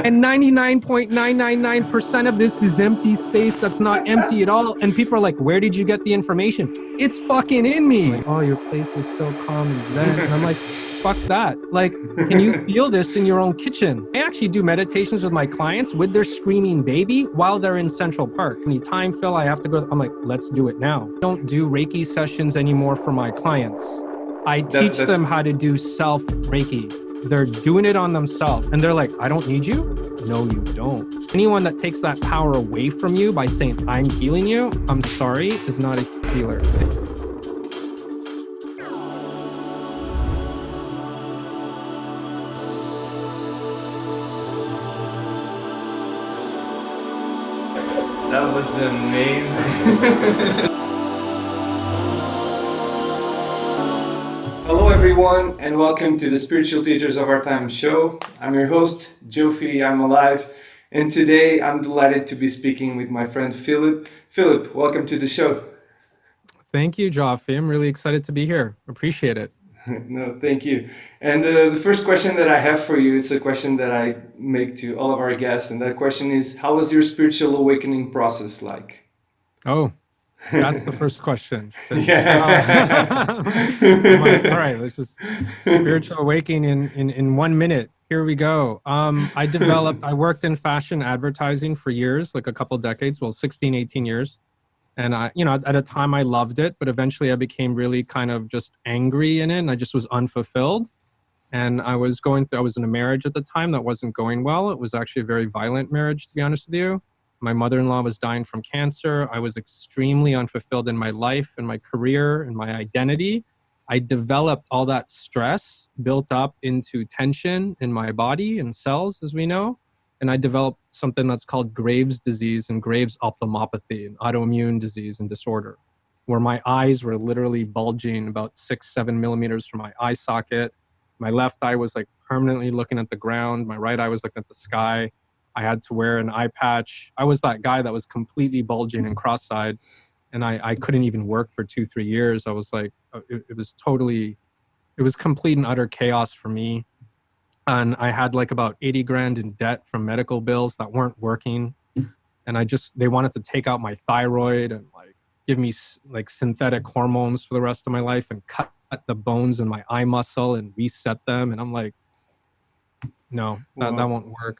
And 99.999% of this is empty space that's not empty at all. And people are like, where did you get the information? It's fucking in me. Like, oh, your place is so calm and zen. And I'm like, fuck that. Like, can you feel this in your own kitchen? I actually do meditations with my clients with their screaming baby while they're in Central Park. Anytime, Phil, I have to go. I'm like, let's do it now. Don't do Reiki sessions anymore for my clients. I teach them how to do self-Reiki. They're doing it on themselves. And they're like, I don't need you? No, you don't. Anyone that takes that power away from you by saying, I'm healing you, I'm sorry, is not a healer. That was amazing. Hello everyone and welcome to the Spiritual Teachers of Our Time show. I'm your host, Jofi, I'm alive, and today I'm delighted to be speaking with my friend Philip. Philip, welcome to the show. Thank you, Jofi. I'm really excited to be here. Appreciate it. No, thank you. And the first question that I have for you is a question that I make to all of our guests, and that question is, how was your spiritual awakening process like? Oh, that's the first question. Yeah. I'm like, all right, let's just spiritual awakening in 1 minute. Here we go. I worked in fashion advertising for years, like a couple decades, well, 16, 18 years. And at a time I loved it, but eventually I became really kind of just angry in it. And I just was unfulfilled. And I was in a marriage at the time that wasn't going well. It was actually a very violent marriage, to be honest with you. My mother-in-law was dying from cancer. I was extremely unfulfilled in my life and my career and my identity. I developed all that stress built up into tension in my body and cells, as we know. And I developed something that's called Graves' disease and Graves' ophthalmopathy, an autoimmune disease and disorder, where my eyes were literally bulging about 6-7 millimeters from my eye socket. My left eye was like permanently looking at the ground. My right eye was looking at the sky. I had to wear an eye patch. I was that guy that was completely bulging and cross-eyed, and I couldn't even work for 2-3 years. I was like, it was complete and utter chaos for me. And I had like about 80 grand in debt from medical bills that weren't working. And they wanted to take out my thyroid and like give me like synthetic hormones for the rest of my life and cut the bones in my eye muscle and reset them. And I'm like, no, that won't work.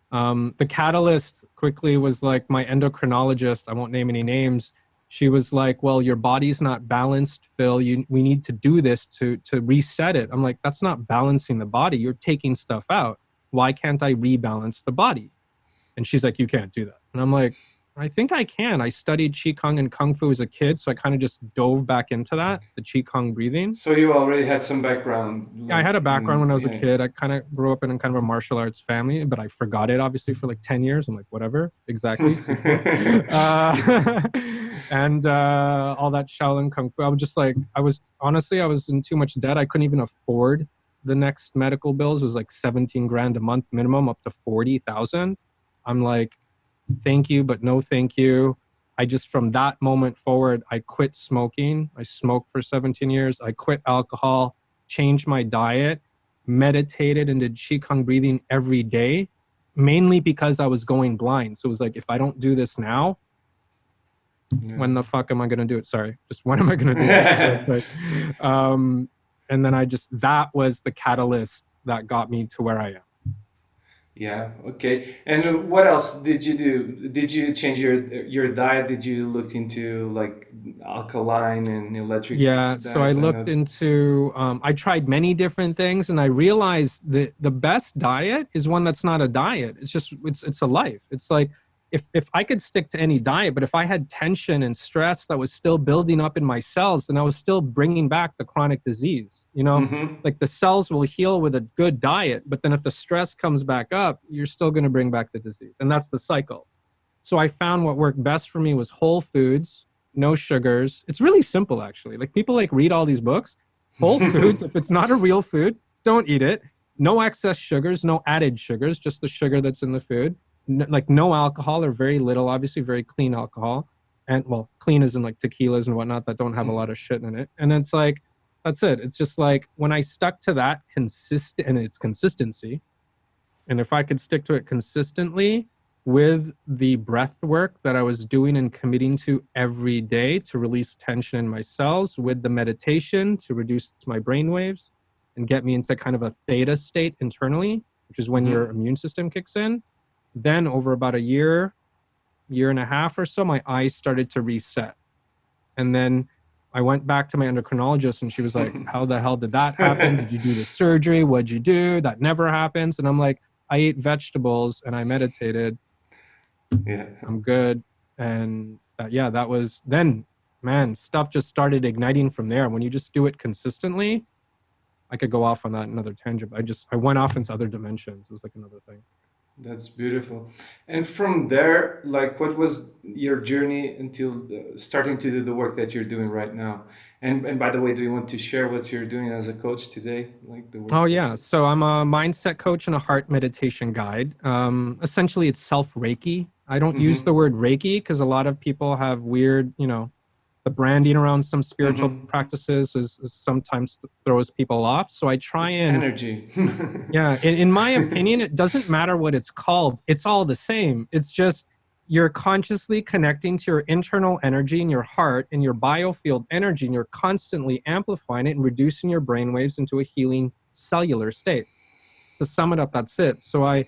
The catalyst quickly was like my endocrinologist, I won't name any names. She was like, well, your body's not balanced, Phil. We need to do this to reset it. I'm like, that's not balancing the body. You're taking stuff out. Why can't I rebalance the body? And she's like, you can't do that. And I'm like, I think I can. I studied Qigong and Kung Fu as a kid, so I kind of just dove back into that, the Qigong breathing. So you already had some background. Yeah, I had a background when I was a kid. I kind of grew up in kind of a martial arts family, but I forgot it obviously for like 10 years. I'm like, whatever, exactly. And all that Shaolin Kung Fu. I was in too much debt. I couldn't even afford the next medical bills. It was like 17 grand a month minimum, up to 40,000. I'm like, thank you, but no thank you. From that moment forward, I quit smoking. I smoked for 17 years. I quit alcohol, changed my diet, meditated and did Qigong breathing every day, mainly because I was going blind. So it was like, if I don't do this now, when the fuck am I going to do it? Sorry, just when am I going to do it? And then that was the catalyst that got me to where I am. Yeah. Okay. And what else did you do? Did you change your diet? Did you look into like alkaline and electric? Yeah. So I looked into. I tried many different things, and I realized that the best diet is one that's not a diet. It's a life. It's like if I could stick to any diet, but if I had tension and stress that was still building up in my cells, then I was still bringing back the chronic disease. Like the cells will heal with a good diet, but then if the stress comes back up, you're still going to bring back the disease. And that's the cycle. So I found what worked best for me was whole foods, no sugars. It's really simple, actually. Like people read all these books. Whole foods, if it's not a real food, don't eat it. No excess sugars, no added sugars, just the sugar that's in the food. No alcohol or very little, obviously very clean alcohol. And well, clean as in like tequilas and whatnot that don't have a lot of shit in it. And it's like, that's it. It's just like when I stuck to that consistency, And if I could stick to it consistently with the breath work that I was doing and committing to every day to release tension in my cells, with the meditation to reduce my brain waves and get me into kind of a theta state internally, which is when your immune system kicks in, then over about a year and a half or so, my eyes started to reset. And then I went back to my endocrinologist and she was like, how the hell did that happen? Did you do the surgery? What'd you do? That never happens. And I'm like, I ate vegetables and I meditated. Yeah. I'm good. And yeah, that was then, man, stuff just started igniting from there. When you just do it consistently, I could go off on that another tangent. I went off into other dimensions. It was like another thing. That's beautiful. And from there, like, what was your journey until starting to do the work that you're doing right now? And by the way, do you want to share what you're doing as a coach today? Like the work Oh, yeah. So I'm a mindset coach and a heart meditation guide. Essentially, it's self-Reiki. I don't use the word Reiki because a lot of people have weird, the branding around some spiritual practices is sometimes throws people off. So I try energy. Yeah. In my opinion, it doesn't matter what it's called. It's all the same. It's just you're consciously connecting to your internal energy in your heart and your biofield energy, and you're constantly amplifying it and reducing your brain waves into a healing cellular state. To sum it up, that's it. So I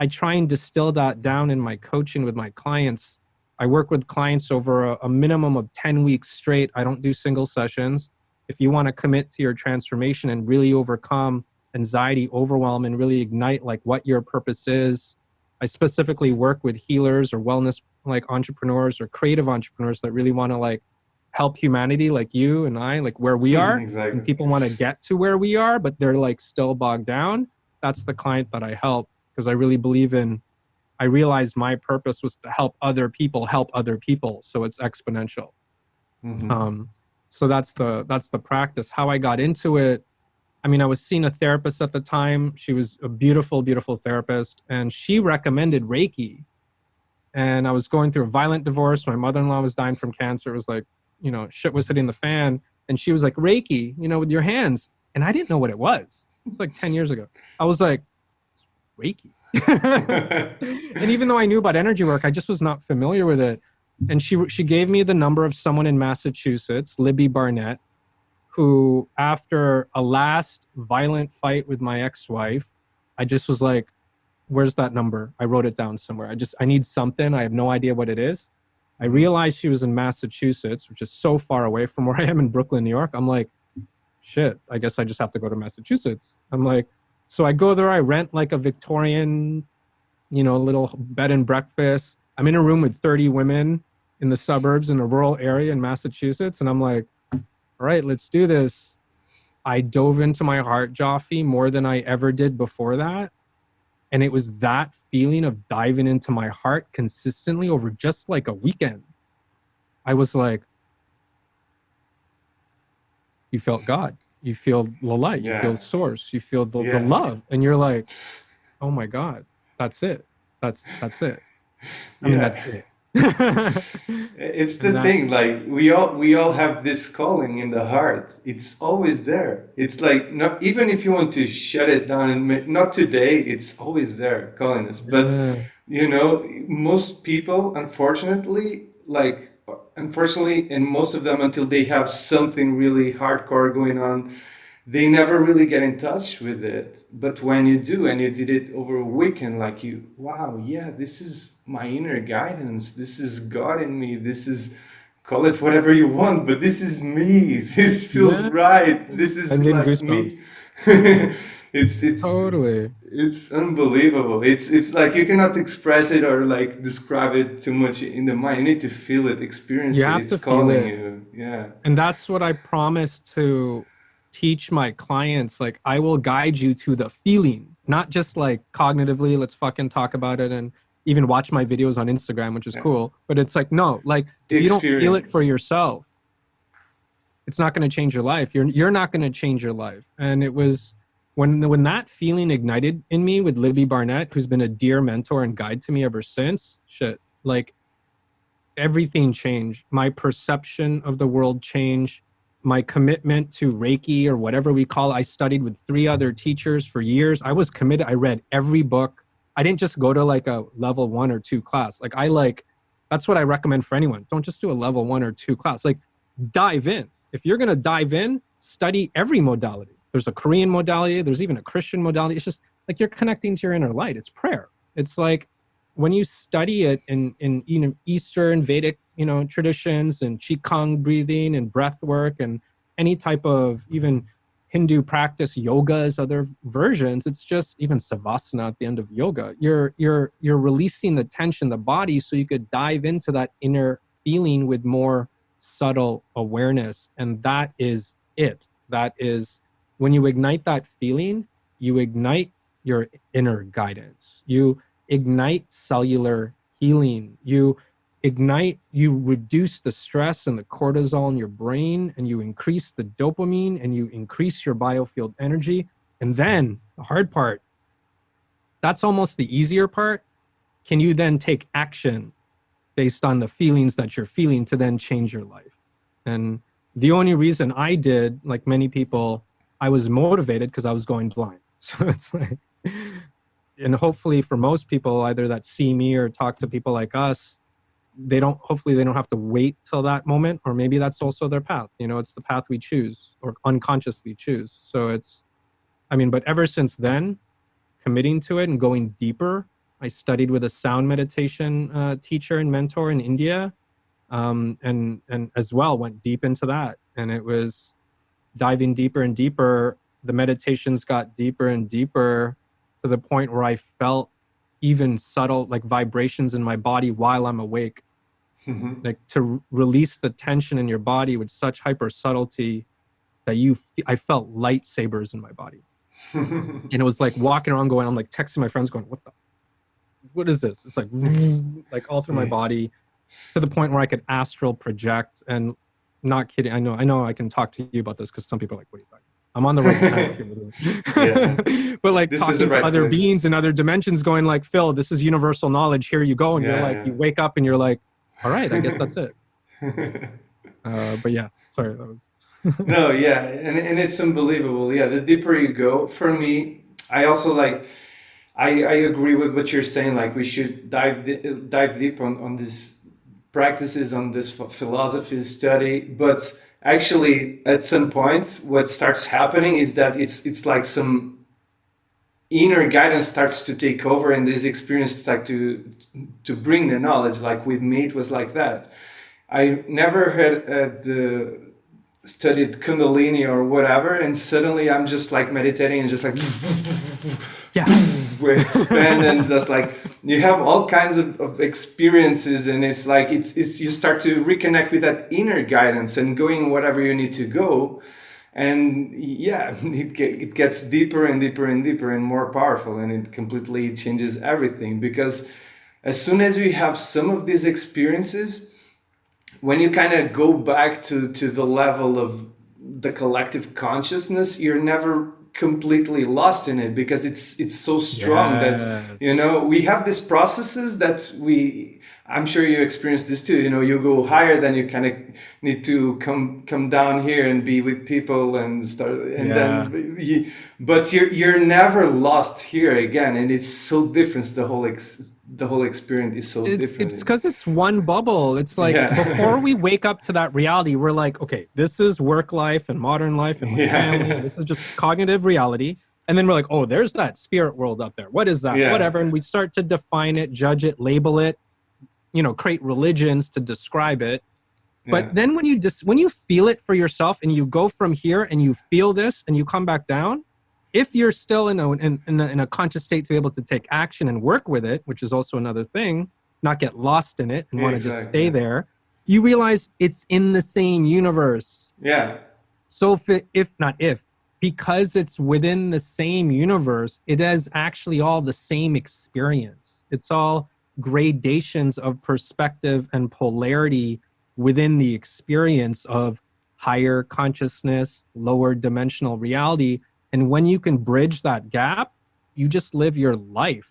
try and distill that down in my coaching with my clients. I work with clients over a minimum of 10 weeks straight. I don't do single sessions. If you want to commit to your transformation and really overcome anxiety, overwhelm, and really ignite like what your purpose is, I specifically work with healers or wellness like entrepreneurs or creative entrepreneurs that really want to like help humanity, like you and I, like where we are. Exactly. And people want to get to where we are, but they're like still bogged down. That's the client that I help, because I really believe I realized my purpose was to help other people. So it's exponential. So that's the practice. How I got into it, I mean, I was seeing a therapist at the time. She was a beautiful, beautiful therapist, and she recommended Reiki. And I was going through a violent divorce. My mother-in-law was dying from cancer. It was like, shit was hitting the fan. And she was like, Reiki, with your hands. And I didn't know what it was. It was like 10 years ago. I was like, Reiki. And even though I knew about energy work, I just was not familiar with it. And she gave me the number of someone in Massachusetts, Libby Barnett, who after a last violent fight with my ex-wife, I just was like, where's that number? I wrote it down somewhere. I need something. I have no idea what it is. I realized she was in Massachusetts, which is so far away from where I am in Brooklyn, New York. I'm like, shit, I guess I just have to go to Massachusetts. I'm like, so I go there, I rent like a Victorian, little bed and breakfast. I'm in a room with 30 women in the suburbs in a rural area in Massachusetts. And I'm like, all right, let's do this. I dove into my heart, Joffy, more than I ever did before that. And it was that feeling of diving into my heart consistently over just like a weekend. I was like, you felt God. You feel the light, you feel source, you feel the love. And you're like, oh my God, that's it. That's it. I mean, that's it. It's the thing, like we all have this calling in the heart. It's always there. It's like, not even if you want to shut it down and not today, it's always there calling us. But most people, unfortunately, and most of them, until they have something really hardcore going on, they never really get in touch with it. But when you do, and you did it over a weekend, like this is my inner guidance. This is God in me. This is, call it whatever you want, but this is me. This feels right. This is like goosebumps. Me. It's totally. It's unbelievable. It's like you cannot express it or like describe it too much in the mind. You need to feel it, experience it. Have it's to calling feel it. you. Yeah. And that's what I promise to teach my clients. Like, I will guide you to the feeling, not just like cognitively, let's fucking talk about it and even watch my videos on Instagram, which is cool. But it's like, no, like if you don't feel it for yourself, it's not going to change your life. You're not going to change your life. And it was when that feeling ignited in me with Libby Barnett, who's been a dear mentor and guide to me ever since, like everything changed. My perception of the world changed. My commitment to Reiki or whatever we call it. I studied with 3 other teachers for years. I was committed. I read every book. I didn't just go to like a level 1 or 2 class. Like that's what I recommend for anyone. Don't just do a level 1 or 2 class. Like dive in. If you're going to dive in, study every modality. There's a Korean modality. There's even a Christian modality. It's just like you're connecting to your inner light. It's prayer. It's like when you study it in Eastern Vedic, traditions and Qigong breathing and breath work and any type of even Hindu practice, yogas, other versions, it's just even savasana at the end of yoga. You're releasing the tension in the body so you could dive into that inner feeling with more subtle awareness. And that is it. That is when you ignite that feeling, you ignite your inner guidance. You ignite cellular healing. You reduce the stress and the cortisol in your brain, and you increase the dopamine, and you increase your biofield energy. And then the hard part, that's almost the easier part. Can you then take action based on the feelings that you're feeling to then change your life? And the only reason I did, like many people, I was motivated because I was going blind. So it's like, and hopefully for most people, either that see me or talk to people like us, hopefully they don't have to wait till that moment, or maybe that's also their path. It's the path we choose or unconsciously choose. So but ever since then, committing to it and going deeper, I studied with a sound meditation teacher and mentor in India, and as well went deep into that. And it was diving deeper and deeper. The meditations got deeper and deeper to the point where I felt even subtle like vibrations in my body while I'm awake. Mm-hmm. Like to release the tension in your body with such hyper subtlety that I felt lightsabers in my body. And it was like walking around I'm like texting my friends going, what is this? It's like all through my body, to the point where I could astral project. And not kidding, I know I can talk to you about this because some people are like, what are you talking about? I'm on the right channel. Yeah. But like this talking to other beings in other dimensions going like, Phil, this is universal knowledge. Here you go. And you're like, you wake up and you're like, all right, I guess that's it. But yeah, sorry. That was. No, yeah. And it's unbelievable. Yeah. The deeper you go, for me, I also I agree with what you're saying. Like we should dive deep on these practices, on this philosophy study. But actually, at some point, what starts happening is that it's like some inner guidance starts to take over, and this experience start to bring the knowledge. Like with me, it was like that. I never had studied Kundalini or whatever, and suddenly I'm just like meditating and just like expand, and just like you have all kinds of experiences, and it's like it's you start to reconnect with that inner guidance and going whatever you need to go. And yeah, it gets deeper and deeper and deeper and more powerful, and it completely changes everything. Because as soon as we have some of these experiences, when you kind of go back to the level of the collective consciousness, you're never completely lost in it, because it's so strong. Yes. That we have these processes that I'm sure you experienced this too. You go higher, then you kind of need to come down here and be with people and start, and then but you're never lost here again, and it's so different. The whole experience is so different. It's because it's one bubble. It's like before we wake up to that reality, we're like, okay, this is work life and modern life and my family. And this is just cognitive reality. And then we're like, oh, there's that spirit world up there. What is that? Whatever. And we start to define it, judge it, label it, create religions to describe it. But then when you feel it for yourself and you go from here and you feel this and you come back down, if you're still in a conscious state to be able to take action and work with it, which is also another thing, not get lost in it and want to just stay there, you realize it's in the same universe. Yeah. So because it's within the same universe, it is actually all the same experience. It's all gradations of perspective and polarity within the experience of higher consciousness, lower dimensional reality. And when you can bridge that gap, you just live your life,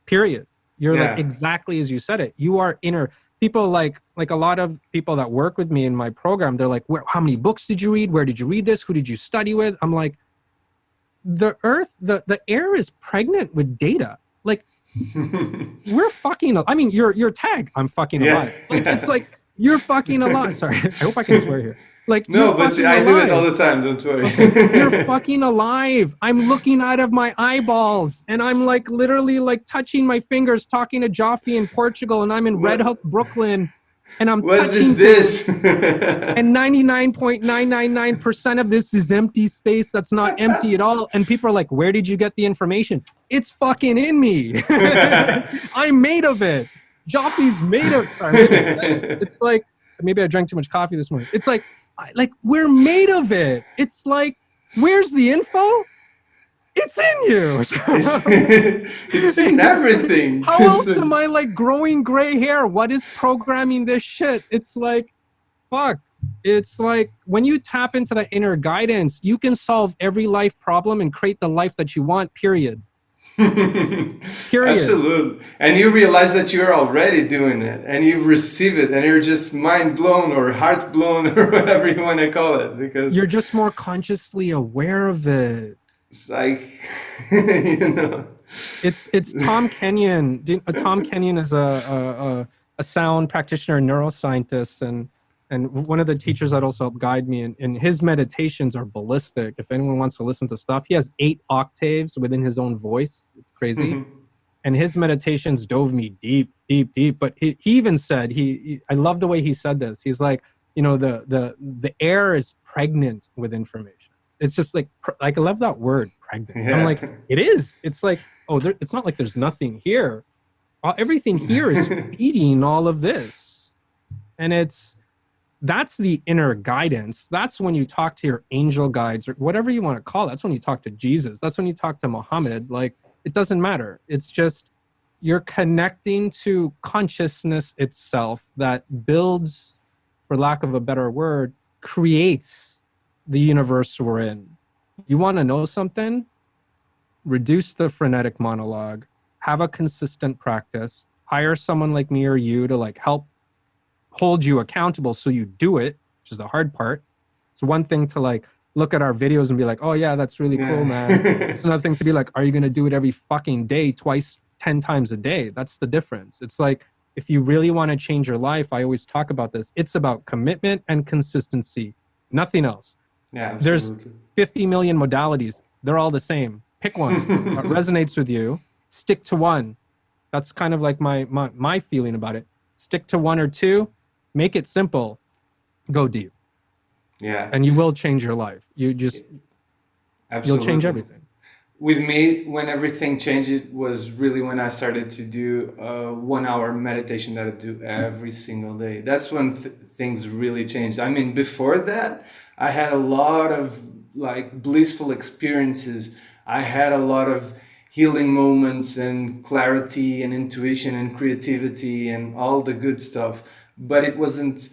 period. You're like exactly as you said it. You are inner. People like a lot of people that work with me in my program, they're like, how many books did you read? Where did you read this? Who did you study with? I'm like, the earth, the air is pregnant with data. Like We're fucking, I mean, your tag, I'm fucking Yeah. alive. Like, it's like, you're fucking alive. Sorry, I hope I can swear here. Like, you're No, but fucking I do it all alive. the time. Don't worry. Okay, you're fucking alive. I'm looking out of my eyeballs, and I'm like literally like touching my fingers, talking to Joffy in Portugal, and I'm in Red What? Hook, Brooklyn, and I'm What is touching things. this? And 99.999% of this is empty space that's not empty at all. And people are like, where did you get the information? It's fucking in me. I'm made of it. Joffy's made of, sorry, maybe I said it. It's like, maybe I drank too much coffee this morning. It's like we're made of it. It's like, where's the info? It's in you. It's in everything. How else am I like growing gray hair? What is programming this shit? It's like, fuck. It's like when you tap into the inner guidance, you can solve every life problem and create the life that you want, period. Period. Absolutely. And you realize that you're already doing it and you receive it and you're just mind blown or heart blown or whatever you want to call it, because you're just more consciously aware of it. it's like, you know. It's Tom Kenyon. Tom Kenyon is a sound practitioner and neuroscientist, and one of the teachers that also helped guide me, and his meditations are ballistic. If anyone wants to listen to stuff, he has 8 octaves within his own voice. It's crazy. And his meditations dove me deep, deep, deep. But he even said, I love the way he said this. He's like, you know, the air is pregnant with information. It's just like I love that word, pregnant. Yeah. I'm like, it is. It's like, oh, it's not like there's nothing here. Everything here is feeding all of this. And that's the inner guidance. That's when you talk to your angel guides or whatever you want to call it. That's when you talk to Jesus. That's when you talk to Muhammad. Like, it doesn't matter. It's just you're connecting to consciousness itself that builds, for lack of a better word, creates the universe we're in. You want to know something? Reduce the frenetic monologue, have a consistent practice, hire someone like me or you to like help hold you accountable so you do it, which is the hard part. It's one thing to like look at our videos and be like, oh yeah, that's really cool, man. It's another thing to be like, are you going to do it every fucking day, twice, 10 times a day? That's the difference. It's like, if you really want to change your life, I always talk about this. It's about commitment and consistency, nothing else. Yeah, there's 50 million modalities. They're all the same. Pick one that resonates with you. Stick to one. That's kind of like my feeling about it. Stick to one or two. Make it simple. Go deep. Yeah. And you will change your life. You just, you'll change everything. With me, when everything changed, it was really when I started to do a 1 hour meditation that I do every single day. That's when things really changed. I mean, before that, I had a lot of like blissful experiences. I had a lot of healing moments and clarity and intuition and creativity and all the good stuff. But it wasn't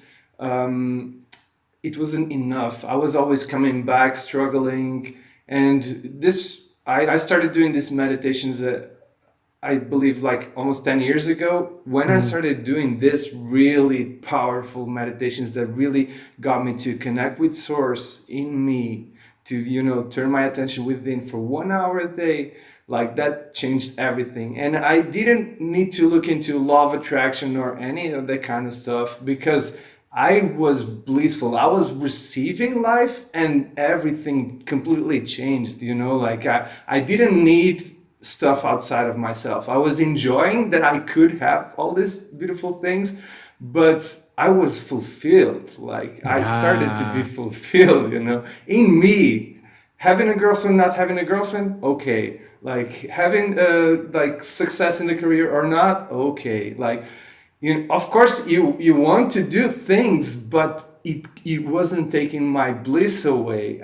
enough. I was always coming back, struggling. And I started doing these meditations I believe like almost 10 years ago, when I started doing this really powerful meditations that really got me to connect with source in me, to, you know, turn my attention within for 1 hour a day. Like, that changed everything. And I didn't need to look into law of attraction or any of that kind of stuff, because I was blissful. I was receiving life and everything completely changed, you know, like I didn't need stuff outside of myself. I was enjoying that I could have all these beautiful things, but I was fulfilled. Like, I started to be fulfilled, you know, in me. Having a girlfriend, not having a girlfriend, okay. Like, having like success in the career or not, okay. Like, you know, of course you want to do things, but it wasn't taking my bliss away.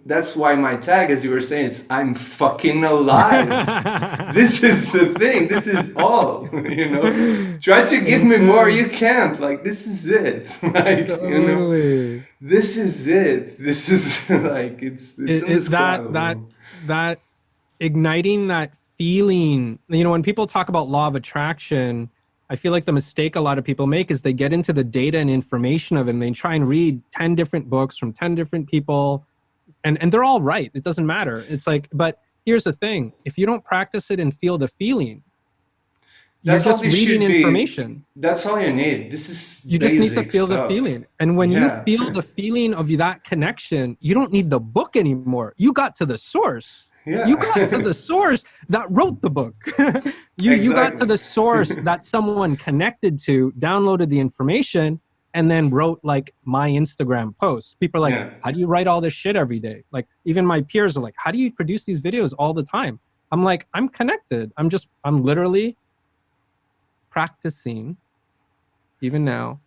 That's why my tag, as you were saying, is I'm fucking alive. This is the thing. This is all. You know, try to give me more, you can't. Like, this is it. Like, you know, this is it. This is like it's that igniting that feeling. You know, when people talk about law of attraction, I feel like the mistake a lot of people make is they get into the data and information of it, and they try and read 10 different books from 10 different people, and they're all right. It doesn't matter. It's like, but here's the thing. If you don't practice it and feel the feeling, You're That's all just this reading should be. information. That's all you need. This is You just need to basic feel the stuff. feeling. And when you Yeah. feel the feeling of that connection, you don't need the book anymore. You got to the source. You got to Yeah. the source that wrote the book. You got to Exactly. the source that someone connected to, downloaded the information, and then wrote like my Instagram posts. People are like, Yeah. how do you write all this shit every day? Like even my peers are like, how do you produce these videos all the time? I'm like, I'm connected. I'm literally practicing even now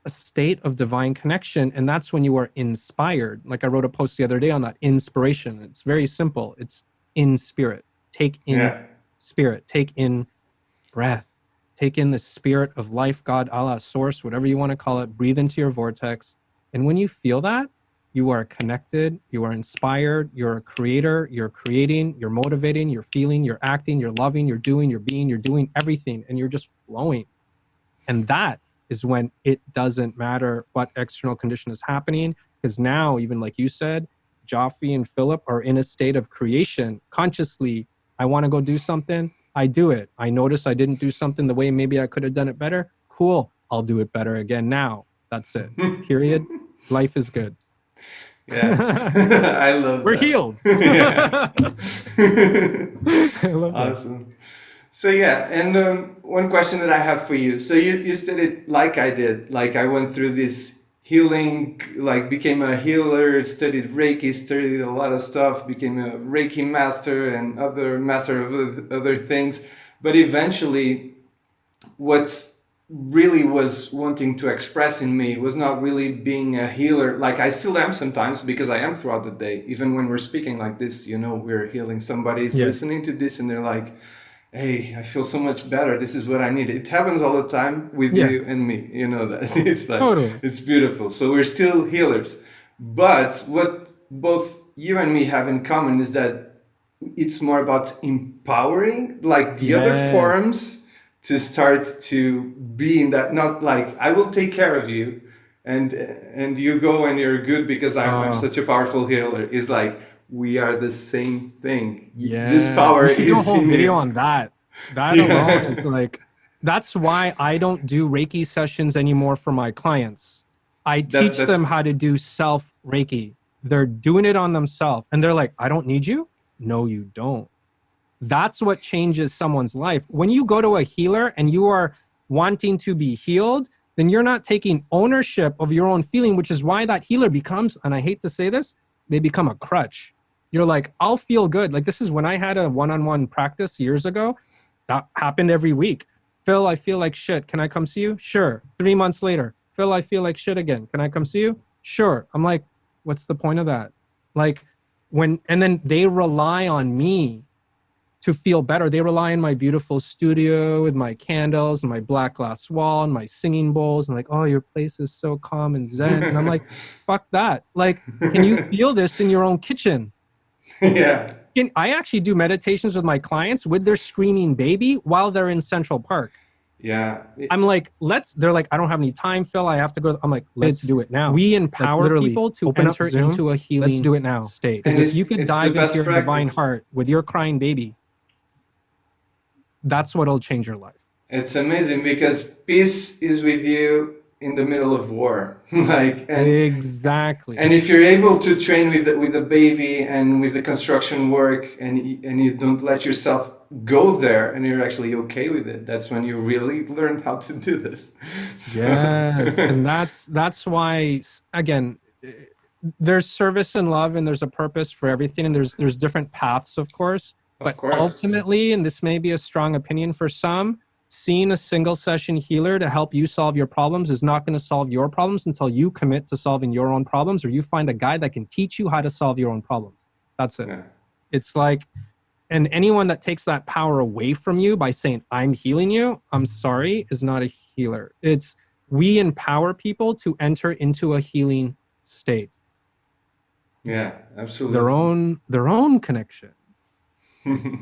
a state of divine connection. And that's when you are inspired. Like I wrote a post the other day on that inspiration. It's very simple. It's in spirit. Take in spirit. Take in breath. Take in the spirit of life, God, Allah, source, whatever you want to call it. Breathe into your vortex. And when you feel that, you are connected, you are inspired, you're a creator, you're creating, you're motivating, you're feeling, you're acting, you're loving, you're doing, you're being, you're doing everything, and you're just flowing. And that is when it doesn't matter what external condition is happening, because now, even like you said, Joffrey and Philip are in a state of creation consciously. I want to go do something. I do it. I notice I didn't do something the way maybe I could have done it better. Cool. I'll do it better again now. That's it. Period. Life is good. Yeah. I love We're that. healed. Yeah. I love that. Awesome. So yeah, and one question that I have for you. So you studied like I did, like I went through this healing, like became a healer, studied Reiki, studied a lot of stuff, became a Reiki master and other master of other things. But eventually, what really was wanting to express in me was not really being a healer. Like I still am sometimes, because I am throughout the day. Even when we're speaking like this, we're healing. Somebody's listening to this and they're like, hey, I feel so much better. This is what I need. It happens all the time with you and me. You know that. It's like, Totally. it's beautiful. So we're still healers. But what both you and me have in common is that it's more about empowering like the other forms to start to be in that, not like I will take care of you and you go and you're good because I'm such a powerful healer. Is like we are the same thing. This power we should do a is whole in video you. on that. That alone is like, that's why I don't do Reiki sessions anymore for my clients. I teach That's them how to do self Reiki. They're doing it on themselves and they're like, I don't need you. No, you don't. That's what changes someone's life. When you go to a healer and you are wanting to be healed, then you're not taking ownership of your own feeling, which is why that healer becomes, and I hate to say this, they become a crutch. You're like, I'll feel good. Like this is when I had a one-on-one practice years ago. That happened every week. Phil, I feel like shit. Can I come see you? Sure. 3 months later, Phil, I feel like shit again. Can I come see you? Sure. I'm like, what's the point of that? Like and then they rely on me to feel better. They rely on my beautiful studio with my candles and my black glass wall and my singing bowls. And like, oh, your place is so calm and zen. And I'm like, fuck that. Like, can you feel this in your own kitchen? Yeah. I actually do meditations with my clients with their screaming baby while they're in Central Park. Yeah. I'm like, they're like, I don't have any time, Phil. I have to go. I'm like, let's do it now. We empower people to enter into a healing let's do it now state. Because if you could dive into your divine heart with your crying baby, that's what'll change your life. It's amazing because peace is with you in the middle of war. Exactly. And if you're able to train with the baby and with the construction work and you don't let yourself go there and you're actually okay with it, that's when you really learn how to do this. So. Yes. And that's why, again, there's service and love and there's a purpose for everything. And there's different paths, of course. But ultimately, and this may be a strong opinion for some, seeing a single session healer to help you solve your problems is not going to solve your problems until you commit to solving your own problems or you find a guy that can teach you how to solve your own problems. That's it. Yeah. It's like, and anyone that takes that power away from you by saying, I'm healing you, I'm sorry, is not a healer. It's we empower people to enter into a healing state. Yeah, absolutely. Their own connection.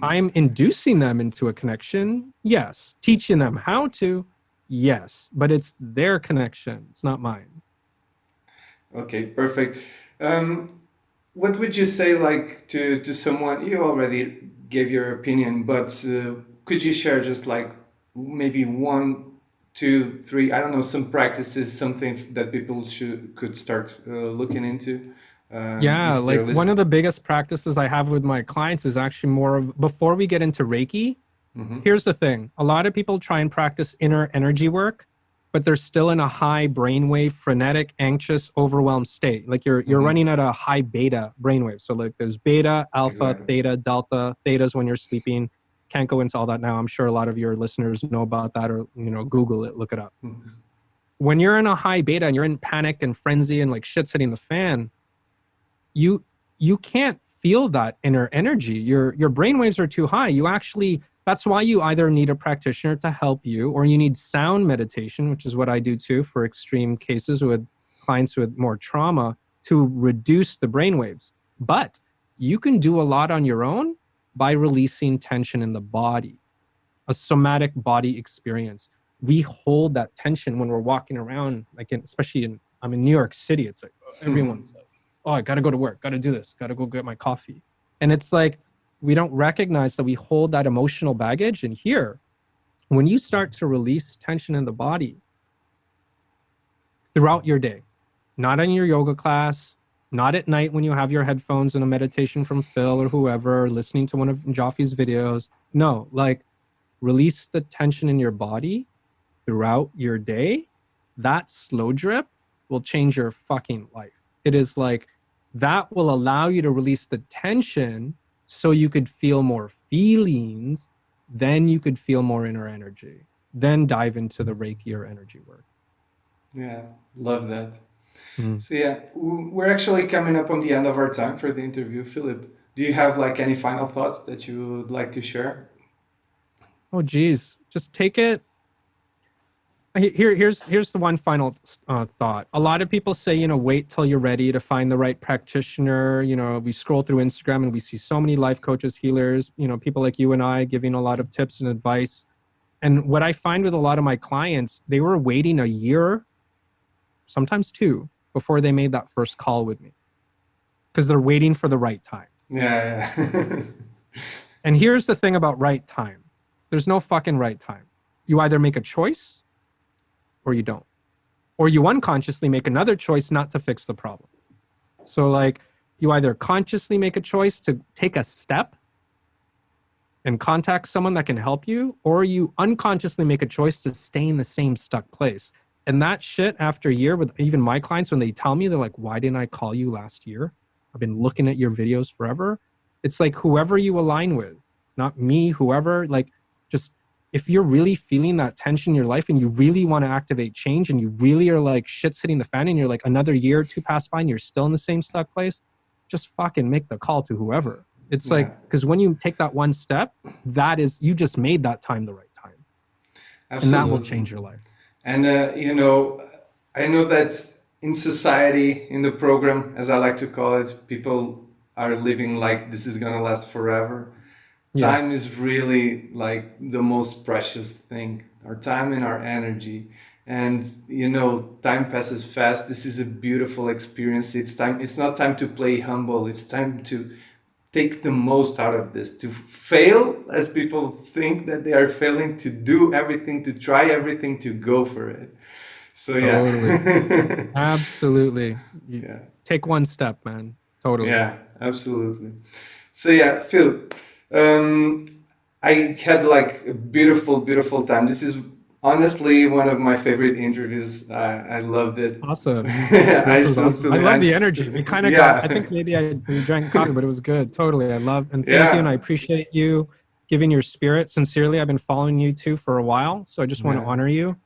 I'm inducing them into a connection, yes. Teaching them how to, yes. But it's their connection, it's not mine. Okay, perfect. What would you say like to someone, you already gave your opinion, but could you share just like maybe one, two, three, I don't know, some practices, something that people could start looking into Yeah, if they're like one of listening? the biggest practices I have with my clients is actually more of before we get into Reiki. Mm-hmm. Here's the thing. A lot of people try and practice inner energy work, but they're still in a high brainwave, frenetic, anxious, overwhelmed state. Like you're Mm-hmm. running at a high beta brainwave. So like there's beta, alpha, Exactly. theta, delta. Theta's when you're sleeping. Can't go into all that now. I'm sure a lot of your listeners know about that, or Google it, look it up. Mm-hmm. When you're in a high beta and you're in panic and frenzy and like shit's hitting the fan, you can't feel that inner energy. Your brainwaves are too high. That's why you either need a practitioner to help you, or you need sound meditation, which is what I do too for extreme cases with clients with more trauma, to reduce the brainwaves. But you can do a lot on your own by releasing tension in the body, a somatic body experience. We hold that tension when we're walking around, I'm in New York City. It's like everyone's like, oh, I got to go to work, got to do this, got to go get my coffee. And it's like, we don't recognize that we hold that emotional baggage. And here, when you start to release tension in the body throughout your day, not in your yoga class, not at night when you have your headphones and a meditation from Phil or whoever, listening to one of Joffy's videos. No, like release the tension in your body throughout your day. That slow drip will change your fucking life. It is like that will allow you to release the tension so you could feel more feelings, then you could feel more inner energy, then dive into the Reiki or energy work. Yeah, love that. So yeah, we're actually coming up on the end of our time for the interview. Philip, do you have like any final thoughts that you would like to share? Oh geez, just take it. Here's the one final thought. A lot of people say, wait till you're ready to find the right practitioner. We scroll through Instagram and we see so many life coaches, healers, people like you and I giving a lot of tips and advice. And what I find with a lot of my clients, they were waiting a year, sometimes two, before they made that first call with me, because they're waiting for the right time. Yeah. And here's the thing about right time. There's no fucking right time. You either make a choice or you don't. Or you unconsciously make another choice not to fix the problem. So like you either consciously make a choice to take a step and contact someone that can help you, or you unconsciously make a choice to stay in the same stuck place. And that shit after a year, with even my clients, when they tell me, they're like, why didn't I call you last year? I've been looking at your videos forever. It's like whoever you align with, not me, whoever, like just if you're really feeling that tension in your life and you really want to activate change and you really are like shit's hitting the fan and you're like another year or two passed by and you're still in the same stuck place, just fucking make the call to whoever. It's like, because when you take that one step, you just made that time the right time. Absolutely. And that will change your life. And, I know that in society, in the program, as I like to call it, people are living like this is going to last forever. Yeah. Time is really like the most precious thing, our time and our energy. And, time passes fast. This is a beautiful experience. It's not time to play humble. It's time to take the most out of this, to fail as people think that they are failing, to do everything, to try everything, to go for it. So totally. Yeah. Absolutely. Yeah. Take one step, man. Totally. Yeah, absolutely. So yeah, Phil, I had like a beautiful, beautiful time. This is honestly one of my favorite interviews. I loved it. Awesome. I love the energy. We kind of got, I think maybe we drank coffee, but it was good. Totally. I love, and thank you. And I appreciate you giving your spirit sincerely. I've been following you too for a while. So I just want to honor you.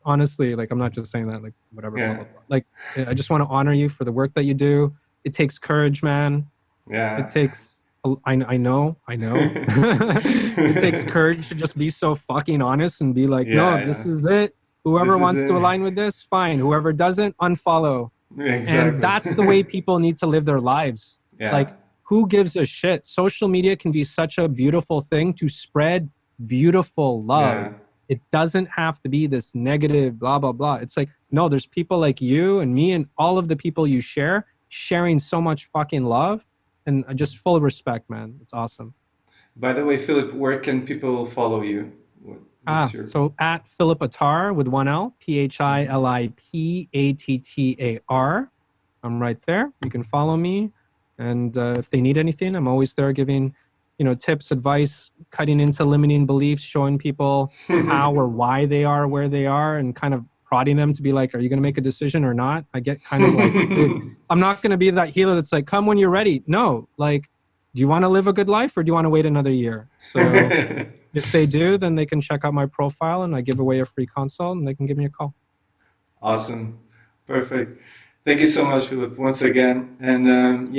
Honestly, like, I'm not just saying that, like, whatever. Blah, blah, blah. Like, I just want to honor you for the work that you do. It takes courage, man. Yeah. It takes, I know. It takes courage to just be so fucking honest and be like, this is it. Whoever wants to align with this, fine. Whoever doesn't, unfollow. Exactly. And that's the way people need to live their lives. Yeah. Like, who gives a shit? Social media can be such a beautiful thing to spread beautiful love. Yeah. It doesn't have to be this negative, blah, blah, blah. It's like, no, there's people like you and me and all of the people you sharing so much fucking love and just full respect, man. It's awesome. By the way, Philip, where can people follow you? What's your... So at Philip Attar with one L, Philipattar. I'm right there. You can follow me. And if they need anything, I'm always there giving, tips, advice, cutting into limiting beliefs, showing people how or why they are where they are, and kind of prodding them to be like, are you going to make a decision or not? I get kind of like, I'm not going to be that healer that's like, come when you're ready. No, like, do you want to live a good life or do you want to wait another year? So if they do, then they can check out my profile and I give away a free consult and they can give me a call. Awesome. Perfect. Thank you so much, Philip, once again. And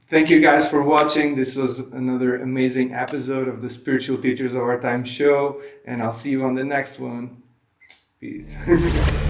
thank you guys for watching. This was another amazing episode of the Spiritual Teachers of Our Time show. And I'll see you on the next one. Peace.